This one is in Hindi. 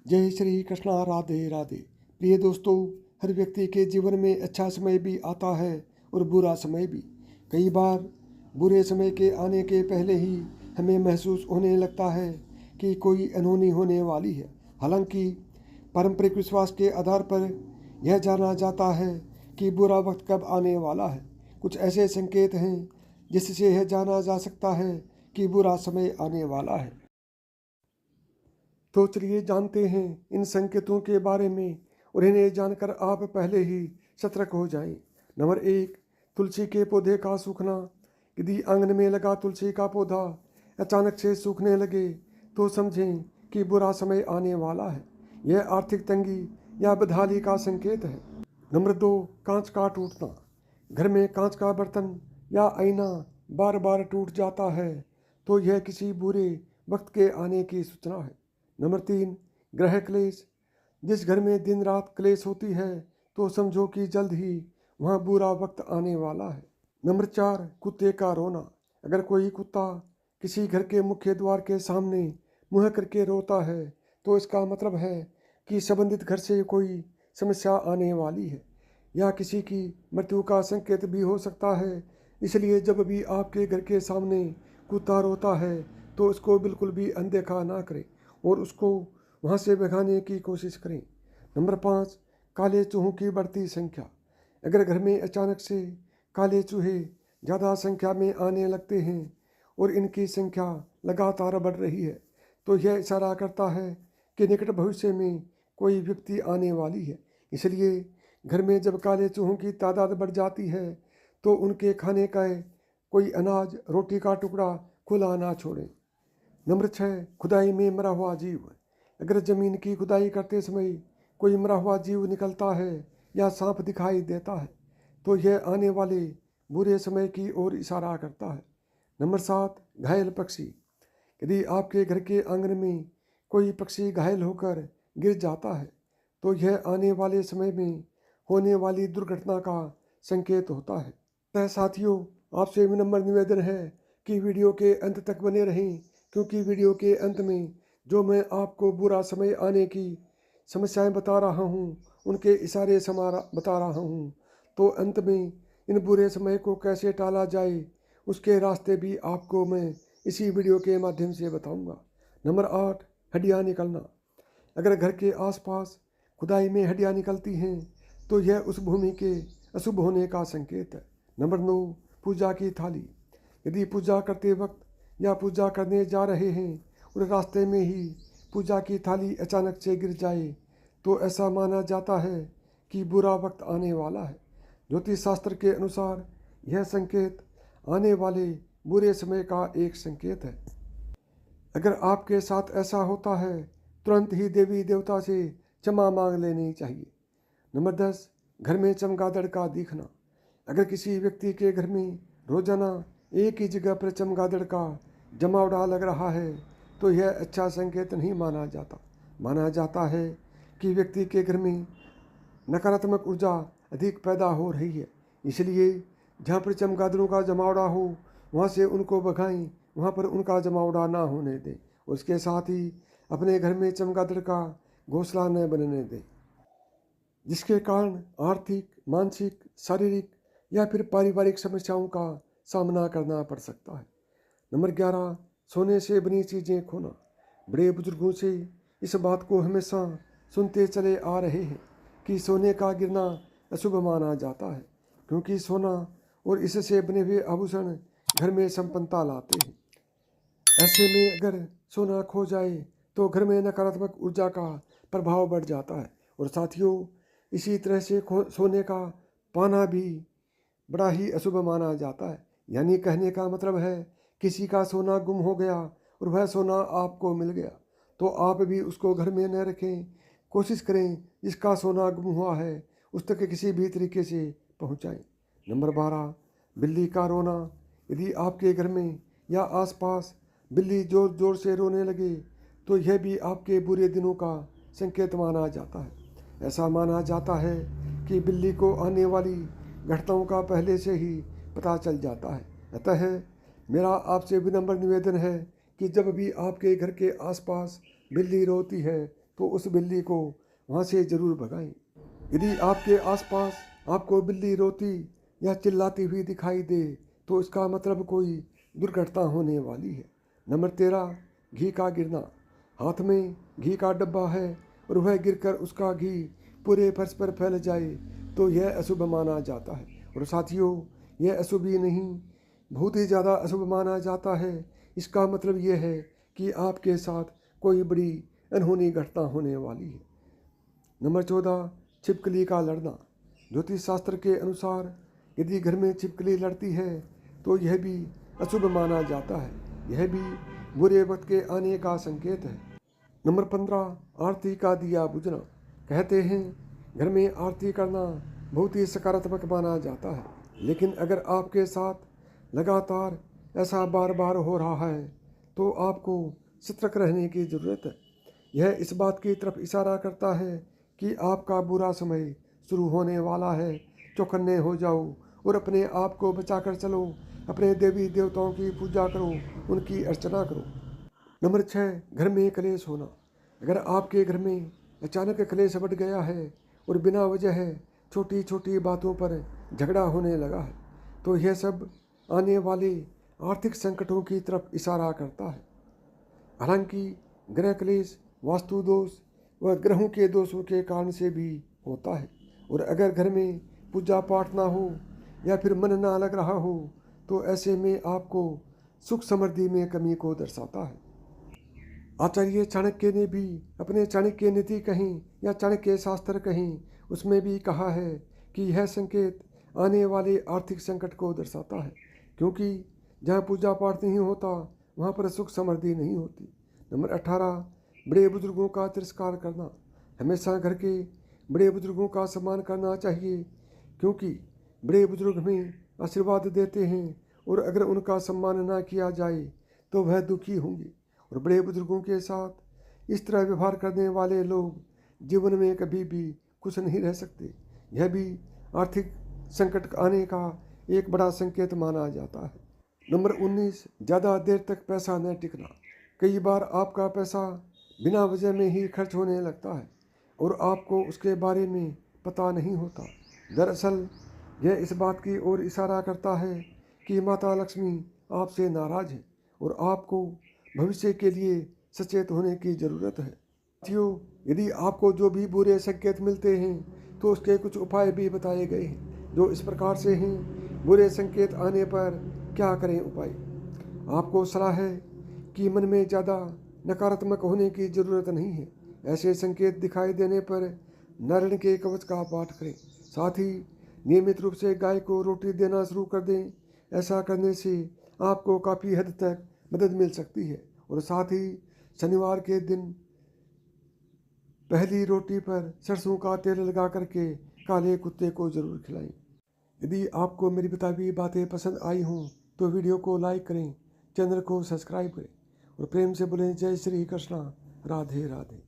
जय श्री कृष्णा, राधे राधे। प्रिय दोस्तों, हर व्यक्ति के जीवन में अच्छा समय भी आता है और बुरा समय भी। कई बार बुरे समय के आने के पहले ही हमें महसूस होने लगता है कि कोई अनहोनी होने वाली है। हालांकि पारंपरिक विश्वास के आधार पर यह जाना जाता है कि बुरा वक्त कब आने वाला है। कुछ ऐसे संकेत हैं जिससे यह जाना जा सकता है कि बुरा समय आने वाला है। तो चलिए जानते हैं इन संकेतों के बारे में और इन्हें जानकर आप पहले ही सतर्क हो जाएं। नंबर 1, तुलसी के पौधे का सूखना। यदि आंगन में लगा तुलसी का पौधा अचानक से सूखने लगे तो समझें कि बुरा समय आने वाला है। यह आर्थिक तंगी या बदहाली का संकेत है। नंबर 2, कांच का टूटना। घर में कांच का बर्तन या आईना बार बार टूट जाता है तो यह किसी बुरे वक्त के आने की सूचना है। नंबर 3, ग्रह क्लेश। जिस घर में दिन रात क्लेश होती है तो समझो कि जल्द ही वहाँ बुरा वक्त आने वाला है। नंबर 4, कुत्ते का रोना। अगर कोई कुत्ता किसी घर के मुख्य द्वार के सामने मुँह करके रोता है तो इसका मतलब है कि संबंधित घर से कोई समस्या आने वाली है या किसी की मृत्यु का संकेत भी हो सकता है। इसलिए जब भी आपके घर के सामने कुत्ता रोता है तो उसको बिल्कुल भी अनदेखा ना करें और उसको वहाँ से भगाने की कोशिश करें। नंबर 5, काले चूहों की बढ़ती संख्या। अगर घर में अचानक से काले चूहे ज़्यादा संख्या में आने लगते हैं और इनकी संख्या लगातार बढ़ रही है तो यह इशारा करता है कि निकट भविष्य में कोई विपत्ति आने वाली है। इसलिए घर में जब काले चूहों की तादाद बढ़ जाती है तो उनके खाने का कोई अनाज, रोटी का टुकड़ा खुला ना छोड़ें। नंबर 6, खुदाई में मरा हुआ जीव। अगर ज़मीन की खुदाई करते समय कोई मरा हुआ जीव निकलता है या सांप दिखाई देता है तो यह आने वाले बुरे समय की ओर इशारा करता है। नंबर 7, घायल पक्षी। यदि आपके घर के आंगन में कोई पक्षी घायल होकर गिर जाता है तो यह आने वाले समय में होने वाली दुर्घटना का संकेत होता है। साथियों, आपसे विनम्र निवेदन है कि वीडियो के अंत तक बने रहें, क्योंकि वीडियो के अंत में जो मैं आपको बुरा समय आने की समस्याएं बता रहा हूं, उनके इशारे बता रहा हूं, तो अंत में इन बुरे समय को कैसे टाला जाए उसके रास्ते भी आपको मैं इसी वीडियो के माध्यम से बताऊंगा। नंबर 8, हड्डियाँ निकलना। अगर घर के आसपास खुदाई में हड्डियाँ निकलती हैं तो यह उस भूमि के अशुभ होने का संकेत है। नंबर 9, पूजा की थाली। यदि पूजा करते वक्त या पूजा करने जा रहे हैं और रास्ते में ही पूजा की थाली अचानक से गिर जाए तो ऐसा माना जाता है कि बुरा वक्त आने वाला है। ज्योतिष शास्त्र के अनुसार यह संकेत आने वाले बुरे समय का एक संकेत है। अगर आपके साथ ऐसा होता है तुरंत ही देवी देवता से क्षमा मांग लेनी चाहिए। नंबर 10, घर में चमगादड़ का दिखना। अगर किसी व्यक्ति के घर में रोजाना एक ही जगह पर चमगादड़ का जमावड़ा लग रहा है तो यह अच्छा संकेत नहीं माना जाता। माना जाता है कि व्यक्ति के घर में नकारात्मक ऊर्जा अधिक पैदा हो रही है। इसलिए जहाँ पर चमगादड़ों का जमावड़ा हो वहाँ से उनको भगाएं, वहाँ पर उनका जमावड़ा ना होने दें। उसके साथ ही अपने घर में चमगादड़ का घोंसला न बनने दें, जिसके कारण आर्थिक, मानसिक, शारीरिक या फिर पारिवारिक समस्याओं का सामना करना पड़ सकता है। नंबर 11, सोने से बनी चीज़ें खोना। बड़े बुजुर्गों से इस बात को हमेशा सुनते चले आ रहे हैं कि सोने का गिरना अशुभ माना जाता है, क्योंकि सोना और इससे बने हुए आभूषण घर में संपन्नता लाते हैं। ऐसे में अगर सोना खो जाए तो घर में नकारात्मक ऊर्जा का प्रभाव बढ़ जाता है। और साथियों, इसी तरह से सोने का पाना भी बड़ा ही अशुभ माना जाता है। यानी कहने का मतलब है किसी का सोना गुम हो गया और वह सोना आपको मिल गया तो आप भी उसको घर में न रखें। कोशिश करें जिसका सोना गुम हुआ है उस तक किसी भी तरीके से पहुंचाएं। नंबर 12, बिल्ली का रोना। यदि आपके घर में या आसपास बिल्ली जोर जोर से रोने लगे तो यह भी आपके बुरे दिनों का संकेत माना जाता है। ऐसा माना जाता है कि बिल्ली को आने वाली घटनाओं का पहले से ही पता चल जाता है। अतः मेरा आपसे विनम्र निवेदन है कि जब भी आपके घर के आसपास बिल्ली रोती है तो उस बिल्ली को वहाँ से ज़रूर भगाएं। यदि आपके आसपास आपको बिल्ली रोती या चिल्लाती हुई दिखाई दे तो इसका मतलब कोई दुर्घटना होने वाली है। नंबर 13, घी का गिरना। हाथ में घी का डब्बा है और वह गिरकर उसका घी पूरे फर्श पर फैल जाए तो यह अशुभ माना जाता है। और साथियों, यह अशुभ ही नहीं, बहुत ही ज़्यादा अशुभ माना जाता है। इसका मतलब यह है कि आपके साथ कोई बड़ी अनहोनी घटना होने वाली है। नंबर 14, छिपकली का लड़ना। ज्योतिष शास्त्र के अनुसार यदि घर में छिपकली लड़ती है तो यह भी अशुभ माना जाता है। यह भी बुरे वक्त के आने का संकेत है। नंबर 15, आरती का दिया बुझना। कहते हैं घर में आरती करना बहुत ही सकारात्मक माना जाता है, लेकिन अगर आपके साथ लगातार ऐसा बार बार हो रहा है तो आपको सतर्क रहने की ज़रूरत है। यह इस बात की तरफ इशारा करता है कि आपका बुरा समय शुरू होने वाला है। चौकन्ने हो जाओ और अपने आप को बचाकर चलो। अपने देवी देवताओं की पूजा करो, उनकी अर्चना करो। नंबर 6, घर में कलेश होना। अगर आपके घर में अचानक कलेश बढ़ गया है और बिना वजह छोटी छोटी बातों पर झगड़ा होने लगा है तो यह सब आने वाले आर्थिक संकटों की तरफ इशारा करता है। हालांकि ग्रह क्लेश वास्तु दोष व ग्रहों के दोषों के कारण से भी होता है। और अगर घर में पूजा पाठ ना हो या फिर मन ना लग रहा हो तो ऐसे में आपको सुख समृद्धि में कमी को दर्शाता है। आचार्य चाणक्य ने भी अपने चाणक्य नीति कहीं या चाणक्य शास्त्र कहीं उसमें भी कहा है कि यह संकेत आने वाले आर्थिक संकट को दर्शाता है, क्योंकि जहाँ पूजा पाठ नहीं होता वहाँ पर सुख समृद्धि नहीं होती। नंबर 18, बड़े बुजुर्गों का तिरस्कार करना। हमेशा घर के बड़े बुजुर्गों का सम्मान करना चाहिए, क्योंकि बड़े बुजुर्ग हमें आशीर्वाद देते हैं और अगर उनका सम्मान ना किया जाए तो वह दुखी होंगे। और बड़े बुजुर्गों के साथ इस तरह व्यवहार करने वाले लोग जीवन में कभी भी खुश नहीं रह सकते। यह भी आर्थिक संकट आने का एक बड़ा संकेत माना जाता है। नंबर 19, ज़्यादा देर तक पैसा न टिकना। कई बार आपका पैसा बिना वजह में ही खर्च होने लगता है और आपको उसके बारे में पता नहीं होता। दरअसल यह इस बात की ओर इशारा करता है कि माता लक्ष्मी आपसे नाराज है और आपको भविष्य के लिए सचेत होने की ज़रूरत है। साथियों, यदि आपको जो भी बुरे संकेत मिलते हैं तो उसके कुछ उपाय भी बताए गए हैं जो इस प्रकार से हैं। बुरे संकेत आने पर क्या करें उपाय। आपको सलाह है कि मन में ज़्यादा नकारात्मक होने की ज़रूरत नहीं है। ऐसे संकेत दिखाई देने पर नारायण के कवच का पाठ करें। साथ ही नियमित रूप से गाय को रोटी देना शुरू कर दें। ऐसा करने से आपको काफ़ी हद तक मदद मिल सकती है। और साथ ही शनिवार के दिन पहली रोटी पर सरसों का तेल लगा करके काले कुत्ते को ज़रूर खिलाएं। यदि आपको मेरी बताई हुई बातें पसंद आई हों तो वीडियो को लाइक करें, चैनल को सब्सक्राइब करें और प्रेम से बोलें जय श्री कृष्णा, राधे राधे।